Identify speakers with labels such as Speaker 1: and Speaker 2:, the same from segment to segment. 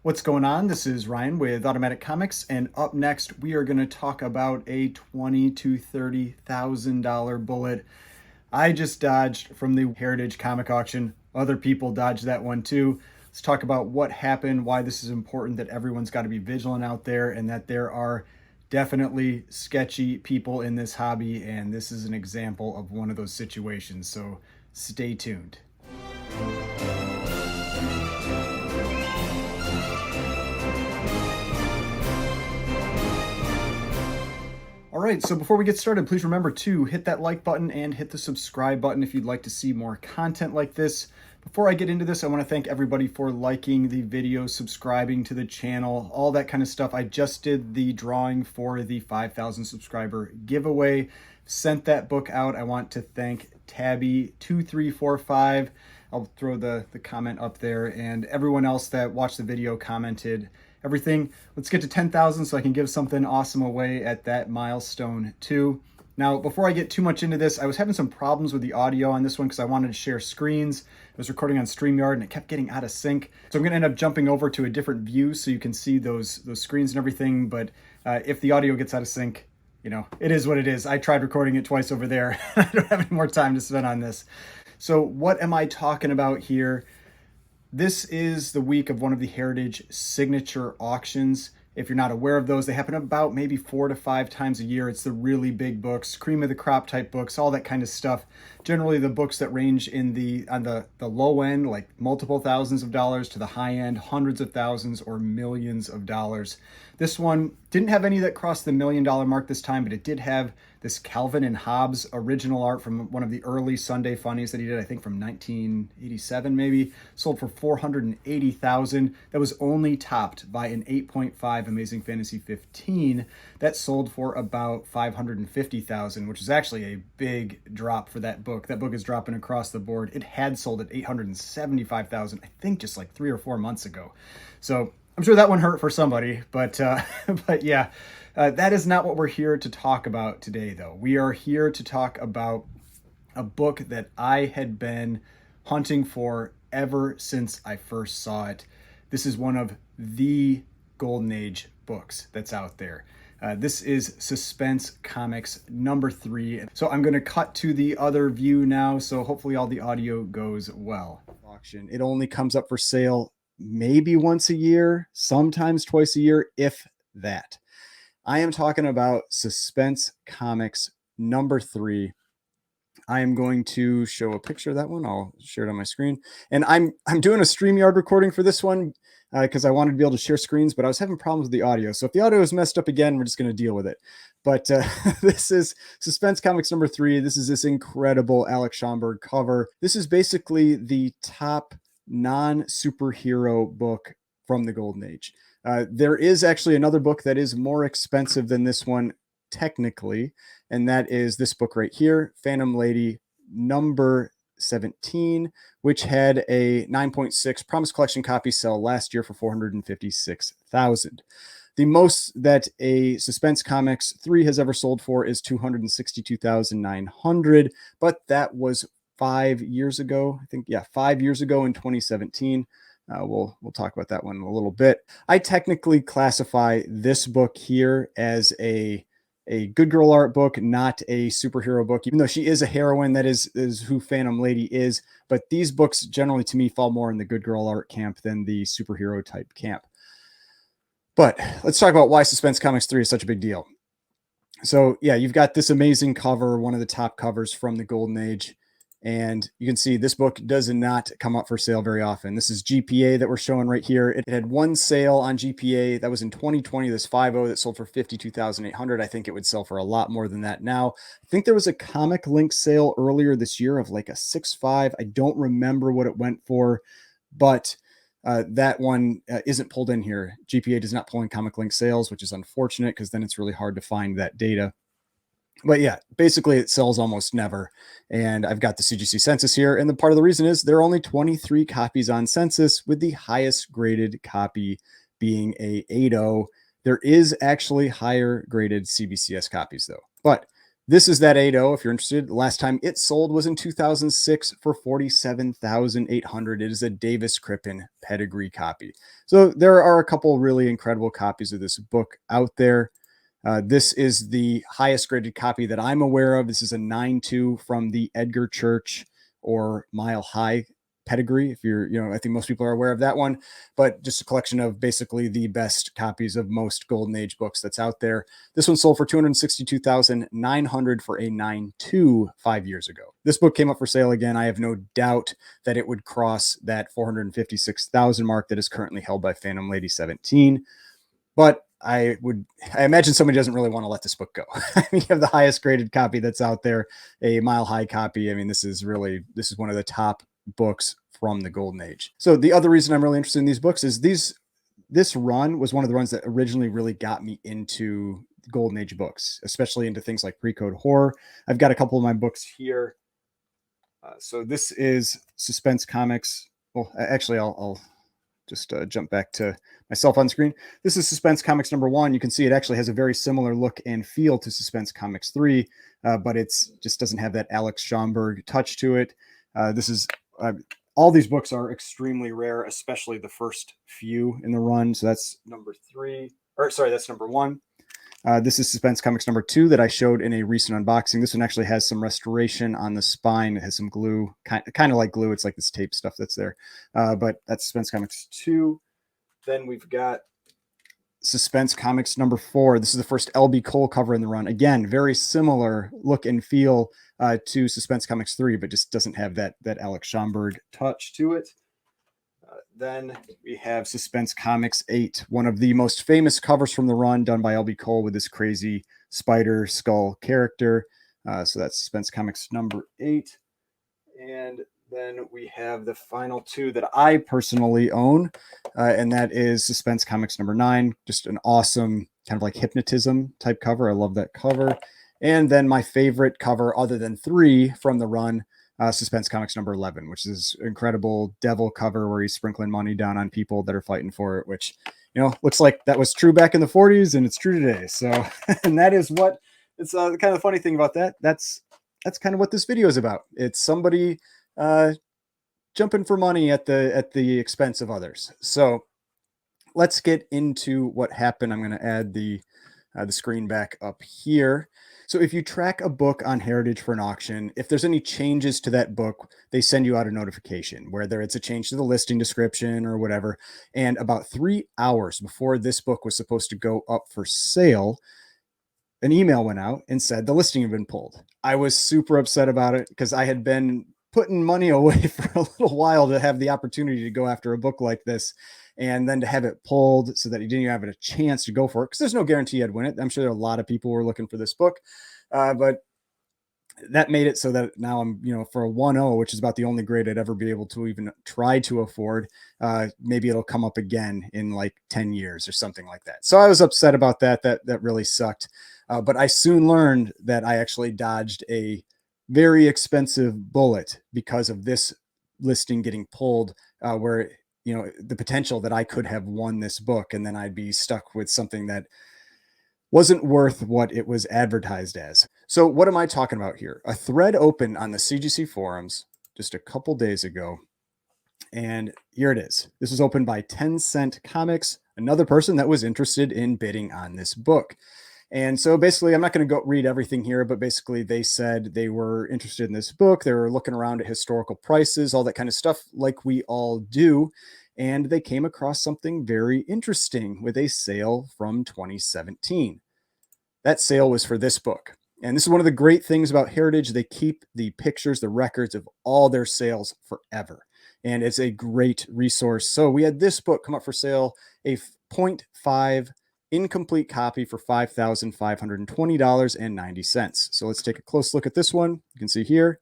Speaker 1: What's going on? This is Ryan with Automatic Comics, and up next we are going to talk about a $20,000 to $30,000 bullet I just dodged from the Heritage Comic Auction. Other people dodged that one too. Let's talk about what happened, why this is important, that everyone's got to be vigilant out there, and that there are definitely sketchy people in this hobby, and this is an example of one of those situations. So stay tuned. All right, so before we get started, please remember to hit that like button and hit the subscribe button if you'd like to see more content like this. Before I get into this, I want to thank everybody for liking the video, subscribing to the channel, all that kind of stuff. I just did the drawing for the 5,000 subscriber giveaway, sent that book out. I want to thank Tabby2345. I'll throw the comment up there, and everyone else that watched the video commented everything. Let's get to 10,000 so I can give something awesome away at that milestone too. Now, before I get too much into this, I was having some problems with the audio on this one because I wanted to share screens. I was recording on StreamYard and it kept getting out of sync. So I'm going to end up jumping over to a different view so you can see those screens and everything. But if the audio gets out of sync, you know, it is what it is. I tried recording it twice over there. I don't have any more time to spend on this. So what am I talking about here? This is the week of one of the Heritage signature auctions. If you're not aware of those, they happen about maybe 4 to 5 times a year. It's the really big books, cream of the crop type books, all that kind of stuff. Generally the books that range on the low end, like multiple thousands of dollars, to the high end, hundreds of thousands or millions of dollars. This one didn't have any that crossed the $1 million mark this time, but it did have this Calvin and Hobbes original art from one of the early Sunday funnies that he did, I think from 1987 maybe, sold for $480,000. That was only topped by an 8.5 Amazing Fantasy 15 that sold for about $550,000, which is actually a big drop for that book. That book is dropping across the board. It had sold at $875,000, I think just like 3 or 4 months ago. So I'm sure that one hurt for somebody, but yeah, that is not what we're here to talk about today, though. We are here to talk about a book that I had been hunting for ever since I first saw it. This is one of the Golden Age books that's out there. This is Suspense Comics number 3. So I'm going to cut to the other view now, so hopefully all the audio goes well. Auction. It only comes up for sale maybe once a year, sometimes twice a year, if that. I am talking about Suspense Comics number 3. I am going to show a picture of that one. I'll share it on my screen. And I'm doing a StreamYard recording for this one because I wanted to be able to share screens, but I was having problems with the audio. So if the audio is messed up again, we're just going to deal with it. But this is Suspense Comics number 3. This is this incredible Alex Schomburg cover. This is basically the top non-superhero book from the Golden Age. There is actually another book that is more expensive than this one technically, and that is this book right here, Phantom Lady number 17, which had a 9.6 Promise Collection copy sell last year for $456,000. The most that a Suspense Comics 3 has ever sold for is $262,900, but that was 5 years ago. I think, yeah, 5 years ago in 2017. We'll talk about that one in a little bit. I technically classify this book here as a good girl art book, not a superhero book, even though she is a heroine. That is who Phantom Lady is. But these books generally to me fall more in the good girl art camp than the superhero type camp. But let's talk about why Suspense Comics 3 is such a big deal. So yeah, you've got this amazing cover, one of the top covers from the Golden Age. And you can see this book does not come up for sale very often. This is GPA that we're showing right here. It had one sale on GPA. That was in 2020, this 5.0 that sold for $52,800. I think it would sell for a lot more than that now. I think there was a Comic Link sale earlier this year of like a 6.5. I don't remember what it went for, but that one isn't pulled in here. GPA does not pull in Comic Link sales, which is unfortunate because then it's really hard to find that data. But yeah, basically it sells almost never. And I've got the CGC census here. And the part of the reason is there are only 23 copies on census, with the highest graded copy being a 8.0. There is actually higher graded CBCS copies though. But This is that 8.0 if you're interested. The last time it sold was in 2006 for 47,800. It is a Davis Crippen pedigree copy. So there are a couple really incredible copies of this book out there. This is the highest graded copy that I'm aware of. This is a 9.2 from the Edgar Church or Mile High pedigree. If you're, I think most people are aware of that one, but just a collection of basically the best copies of most Golden Age books that's out there. This one sold for 262,900 for a 9.2 5 years ago. This book came up for sale again. I have no doubt that it would cross that 456,000 mark that is currently held by Phantom Lady 17. But I imagine somebody doesn't really want to let this book go. I mean, you have the highest graded copy that's out there, a Mile High copy. I mean, this is one of the top books from the Golden Age. So the other reason I'm really interested in these books is this run was one of the runs that originally really got me into Golden Age books, especially into things like pre-code horror. I've got a couple of my books here. So this is Suspense Comics. Well, actually, I'll just jump back to myself on screen. This is Suspense Comics #1. You can see it actually has a very similar look and feel to Suspense Comics 3, but it's just doesn't have that Alex Schomburg touch to it. This is all these books are extremely rare, especially the first few in the run. So that's that's #1. This is Suspense Comics #2 that I showed in a recent unboxing. This one actually has some restoration on the spine. It has some glue, kind of like glue. It's like this tape stuff that's there. But that's Suspense Comics 2. Then we've got Suspense Comics #4. This is the first LB Cole cover in the run. Again, very similar look and feel to Suspense Comics 3, but just doesn't have that Alex Schomburg touch to it. Then we have Suspense Comics 8, one of the most famous covers from the run, done by LB Cole with this crazy spider skull character. So that's Suspense Comics #8. And then we have the final two that I personally own, and that is Suspense Comics #9, just an awesome kind of like hypnotism type cover. I love that cover. And then my favorite cover, other than 3 from the run, Suspense Comics #11, which is incredible devil cover where he's sprinkling money down on people that are fighting for it, which, looks like that was true back in the 40s and it's true today. So, and that is what it's kind of the funny thing about that. That's kind of what this video is about. It's somebody jumping for money at the expense of others. So let's get into what happened. I'm going to add the screen back up here. So if you track a book on Heritage for an auction, if there's any changes to that book, they send you out a notification, whether it's a change to the listing description or whatever. And about 3 hours before this book was supposed to go up for sale, an email went out and said the listing had been pulled. I was super upset about it because I had been putting money away for a little while to have the opportunity to go after a book like this, and then to have it pulled so that he didn't even have a chance to go for it, because there's no guarantee I'd win it. I'm sure there are a lot of people who were looking for this book, but that made it so that now I'm, for a 1.0, which is about the only grade I'd ever be able to even try to afford. Maybe it'll come up again in like 10 years or something like that. So I was upset about that. That really sucked. But I soon learned that I actually dodged a very expensive bullet because of this listing getting pulled, where, the potential that I could have won this book and then I'd be stuck with something that wasn't worth what it was advertised as. So what am I talking about here? A thread opened on the CGC forums just a couple days ago, and here it is. This was opened by 10 Cent Comics, another person that was interested in bidding on this book. And so basically, I'm not going to go read everything here, but basically they said they were interested in this book. They were looking around at historical prices, all that kind of stuff like we all do. And they came across something very interesting with a sale from 2017. That sale was for this book. And this is one of the great things about Heritage. They keep the pictures, the records of all their sales forever. And it's a great resource. So we had this book come up for sale, a 0.5 incomplete copy for $5,520.90. So let's take a close look at this one. You can see here,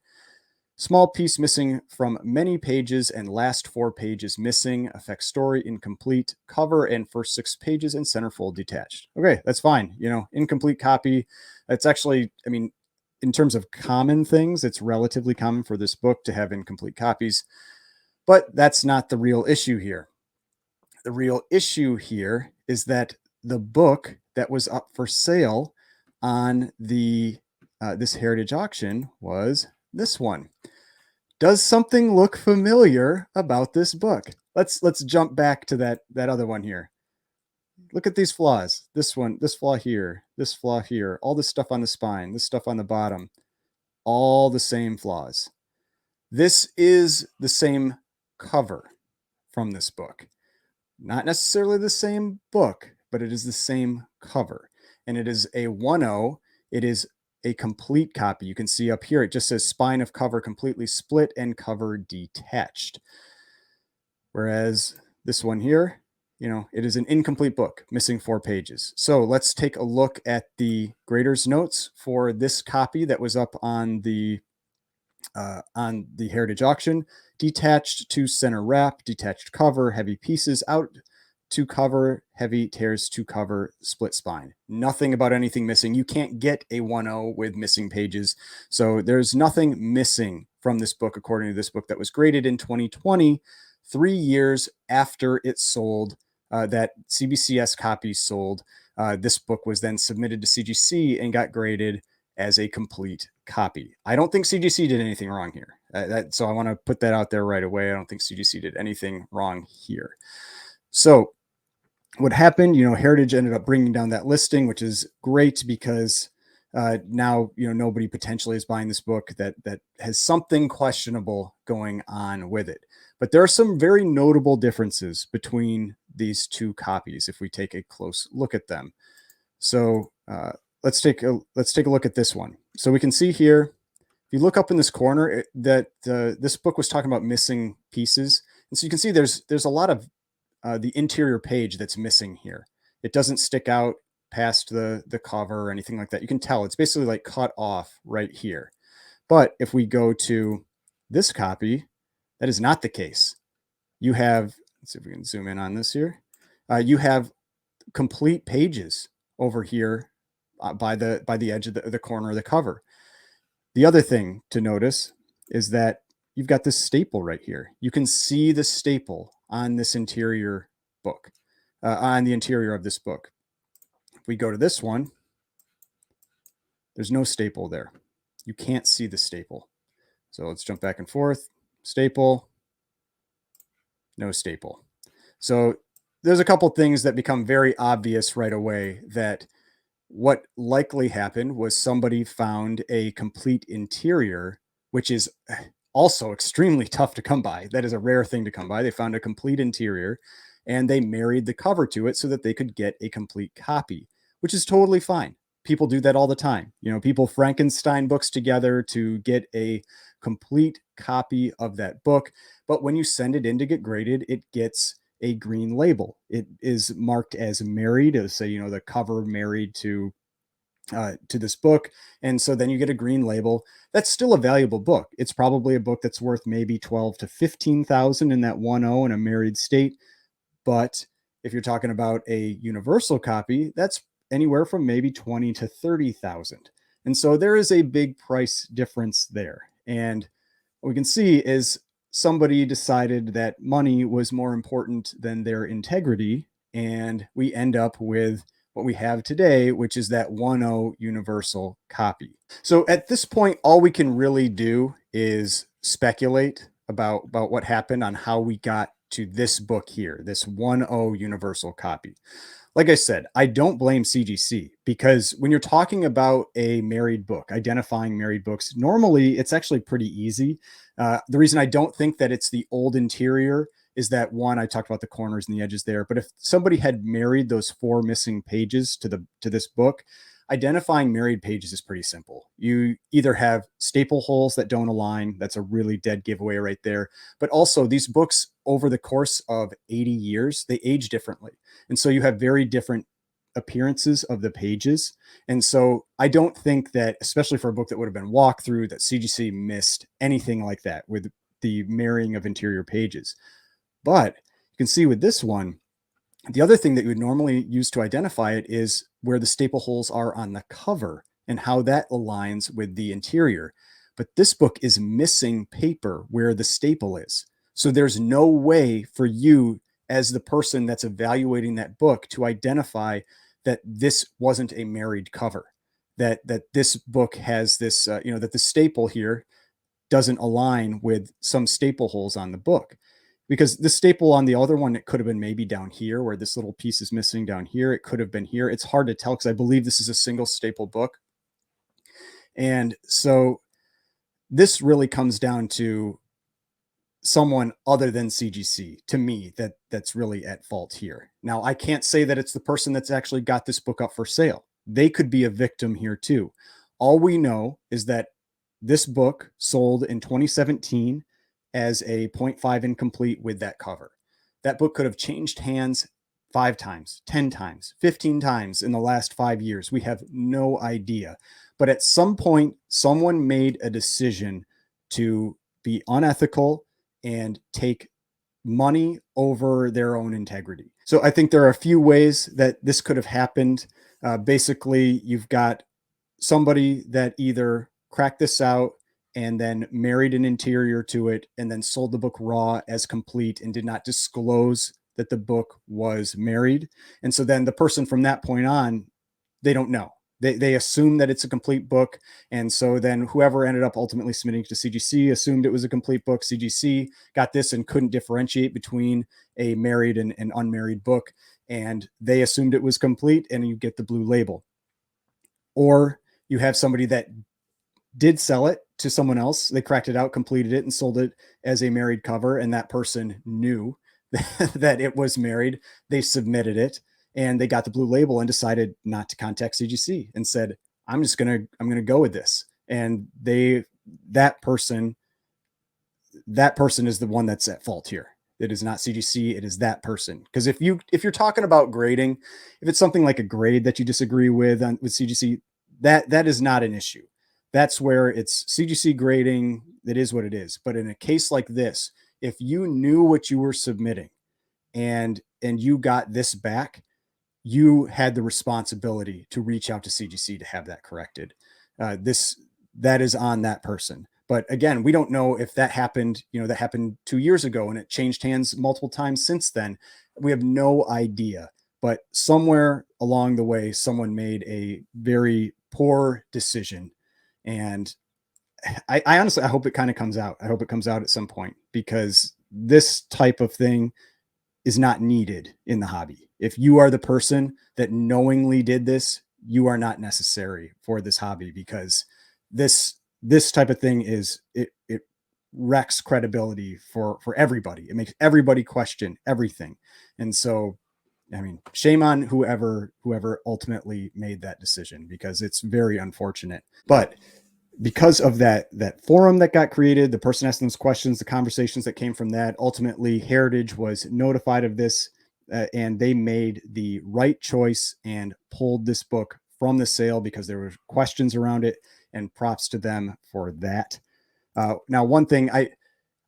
Speaker 1: small piece missing from many pages and last 4 pages missing, affects story incomplete, cover and first 6 pages and centerfold detached. Okay, that's fine. Incomplete copy. It's actually, in terms of common things, it's relatively common for this book to have incomplete copies, but that's not the real issue here. The real issue here is that the book that was up for sale on the this heritage auction was this one. Does something look familiar about this book? Let's jump back to that other one here. Look at these flaws. This one, this flaw here, all this stuff on the spine, this stuff on the bottom, all the same flaws. This is the same cover from this book. Not necessarily the same book, but it is the same cover. And it is a 1.0. It is a complete copy. You can see up here, it just says spine of cover completely split and cover detached. Whereas this one here, it is an incomplete book, missing 4 pages. So let's take a look at the grader's notes for this copy that was up on the heritage auction. Detached to center wrap, detached cover, heavy pieces out to cover, heavy tears to cover, split spine. Nothing about anything missing. You can't get a 1.0 with missing pages. So there's nothing missing from this book, according to this book that was graded in 2020, 3 years after it sold, that CBCS copy sold. This book was then submitted to CGC and got graded as a complete copy. I don't think CGC did anything wrong here. So I want to put that out there right away. I don't think CGC did anything wrong here. So what happened, Heritage ended up bringing down that listing, which is great because now, nobody potentially is buying this book that has something questionable going on with it. But there are some very notable differences between these two copies if we take a close look at them. So let's take a look at this one. So we can see here, if you look up in this corner, that this book was talking about missing pieces. And so you can see there's a lot of the interior page that's missing here. It doesn't stick out past the cover or anything like that. You can tell it's basically like cut off right here. But if we go to this copy, that is not the case. You have, let's see if we can zoom in on this here. You have complete pages over here by the edge of the corner of the cover. The other thing to notice is that you've got this staple right here. You can see the staple on this interior book, on the interior of this book. If we go to this one, there's no staple there. You can't see the staple. So let's jump back and forth. Staple, no staple. So there's a couple things that become very obvious right away that what likely happened was somebody found a complete interior, which is also extremely tough to come by. That is a rare thing to come by. They found a complete interior and they married the cover to it so that they could get a complete copy, which is totally fine. People do that all the time. People Frankenstein books together to get a complete copy of that book. But when you send it in to get graded, it gets a green label. It is marked as married, to say, the cover married to this book. And so then you get a green label. That's still a valuable book. It's probably a book that's worth maybe 12 to 15,000 in that 1.0 in a married state. But if you're talking about a universal copy, that's anywhere from maybe 20 to 30,000. And so there is a big price difference there. And what we can see is somebody decided that money was more important than their integrity. And we end up with what we have today, which is that 1.0 universal copy. So at this point, all we can really do is speculate about what happened on how we got to this book here, this 1.0 universal copy. Like I said, I don't blame CGC because when you're talking about a married book, identifying married books, normally it's actually pretty easy. The reason I don't think that it's the old interior is that, one, I talked about the corners and the edges there, but if somebody had married those 4 missing pages to this book, identifying married pages is pretty simple. You either have staple holes that don't align. That's a really dead giveaway right there. But also these books over the course of 80 years, they age differently. And so you have very different appearances of the pages. And so I don't think that, especially for a book that would have been walked through, that CGC missed anything like that with the marrying of interior pages. But you can see with this one, the other thing that you would normally use to identify it is where the staple holes are on the cover and how that aligns with the interior. But this book is missing paper where the staple is. So there's no way for you as the person that's evaluating that book to identify that this wasn't a married cover. that this book has this, that the staple here doesn't align with some staple holes on the book, because the staple on the other one, it could have been maybe down here where this little piece is missing down here. It could have been here. It's hard to tell because I believe this is a single staple book. And so this really comes down to someone other than CGC, to me, that's really at fault here. Now, I can't say that it's the person that's actually got this book up for sale. They could be a victim here too. All we know is that this book sold in 2017 as a zero point 0.5 incomplete with that cover. That book could have changed hands 5 times, 10 times, 15 times in the last 5 years. We have no idea. But at some point, someone made a decision to be unethical and take money over their own integrity. So I think there are a few ways that this could have happened. Basically, you've got somebody that either cracked this out and then married an interior to it and then sold the book raw as complete and did not disclose that the book was married. And so then the person from that point on, they don't know. They assume that it's a complete book. And so then whoever ended up ultimately submitting to CGC assumed it was a complete book. CGC got this and couldn't differentiate between a married and an unmarried book. And they assumed it was complete, and you get the blue label. Or you have somebody that did sell it to someone else. They cracked it out, completed it, and sold it as a married cover. And that person knew that it was married. They submitted it and they got the blue label and decided not to contact CGC and said, I'm going to go with this. And that person is the one that's at fault here. It is not CGC. It is that person. Because if you're talking about grading, if it's something like a grade that you disagree with CGC, that is not an issue. That's where it's CGC grading. It is what it is. But in a case like this, if you knew what you were submitting and you got this back, you had the responsibility to reach out to CGC to have that corrected. That is on that person. But again, we don't know if that happened, that happened 2 years ago and it changed hands multiple times since then. We have no idea. But somewhere along the way, someone made a very poor decision. And I honestly, I hope it kind of comes out. I hope it comes out at some point, because this type of thing is not needed in the hobby. If you are the person that knowingly did this, you are not necessary for this hobby, because this type of thing it wrecks credibility for everybody. It makes everybody question everything. And so, I mean, shame on whoever ultimately made that decision, because it's very unfortunate. But because of that forum that got created, the person asking those questions, the conversations that came from that, ultimately Heritage was notified of this, and they made the right choice and pulled this book from the sale because there were questions around it, and props to them for that. Now, one thing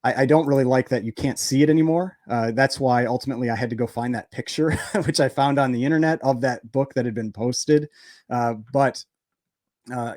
Speaker 1: I don't really like that you can't see it anymore. That's why ultimately I had to go find that picture, which I found on the internet, of that book that had been posted. But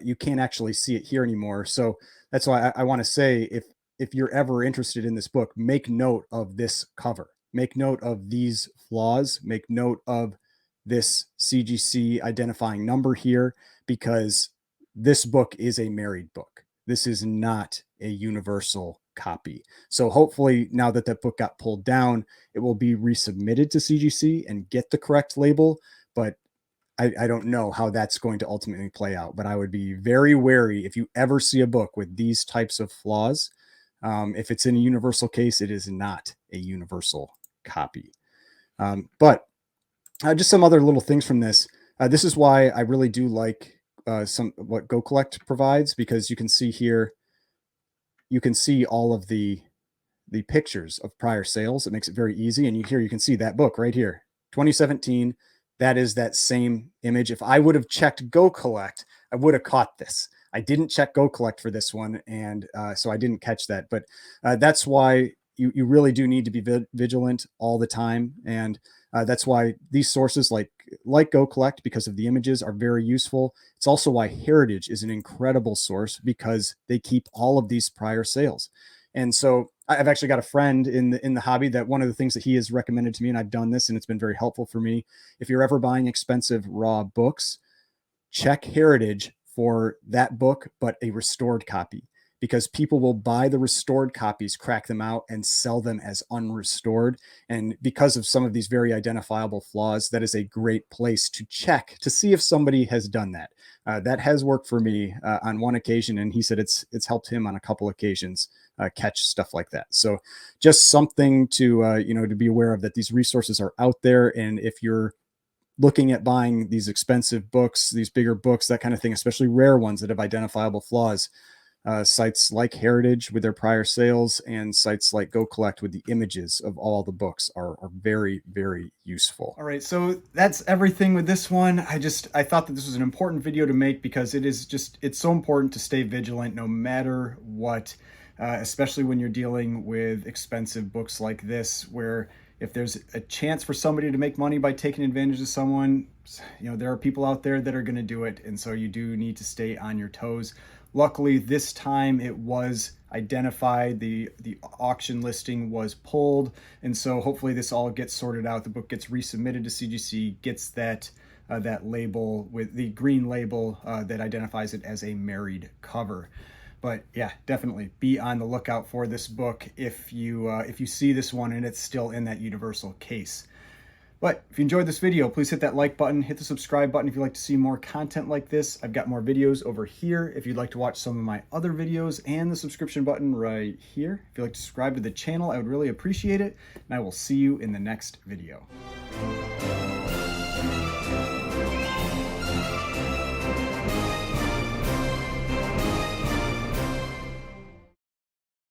Speaker 1: you can't actually see it here anymore. So that's why I want to say, if you're ever interested in this book, make note of this cover, make note of these flaws, make note of this CGC identifying number here, because this book is a married book. This is not a universal copy. So hopefully now that book got pulled down, it will be resubmitted to CGC and get the correct label. But I don't know how that's going to ultimately play out, but I would be very wary if you ever see a book with these types of flaws. If it's in a universal case, it is not a universal copy. But just some other little things from this. This is why I really do like what Go Collect provides, because you can see here, you can see all of the pictures of prior sales. It makes it very easy. And you can see that book right here, 2017. That is that same image. If I would have checked Go Collect, I would have caught this. I didn't check Go Collect for this one, and so I didn't catch that. But that's why you really do need to be vigilant all the time, and that's why these sources like Go Collect, because of the images, are very useful. It's also why Heritage is an incredible source, because they keep all of these prior sales. And so I've actually got a friend in the hobby that one of the things that he has recommended to me, and I've done this and it's been very helpful for me. If you're ever buying expensive raw books, check Heritage for that book, but a restored copy, because people will buy the restored copies, crack them out, and sell them as unrestored. And because of some of these very identifiable flaws, that is a great place to check to see if somebody has done that. That has worked for me on one occasion, and he said it's helped him on a couple occasions catch stuff like that. So just something to to be aware of, that these resources are out there, and if you're looking at buying these expensive books, these bigger books, that kind of thing, especially rare ones that have identifiable flaws, sites like Heritage with their prior sales and sites like Go Collect with the images of all the books are very, very useful. All right, so that's everything with this one. I thought that this was an important video to make, because it's so important to stay vigilant no matter what, especially when you're dealing with expensive books like this, where if there's a chance for somebody to make money by taking advantage of someone, there are people out there that are going to do it. And so you do need to stay on your toes. Luckily, this time it was identified, the auction listing was pulled, and so hopefully this all gets sorted out. The book gets resubmitted to CGC, gets that label with the green label that identifies it as a married cover. But yeah, definitely be on the lookout for this book if you see this one and it's still in that universal case. But if you enjoyed this video, please hit that like button, hit the subscribe button if you'd like to see more content like this. I've got more videos over here if you'd like to watch some of my other videos, and the subscription button right here. If you'd like to subscribe to the channel, I would really appreciate it, and I will see you in the next video.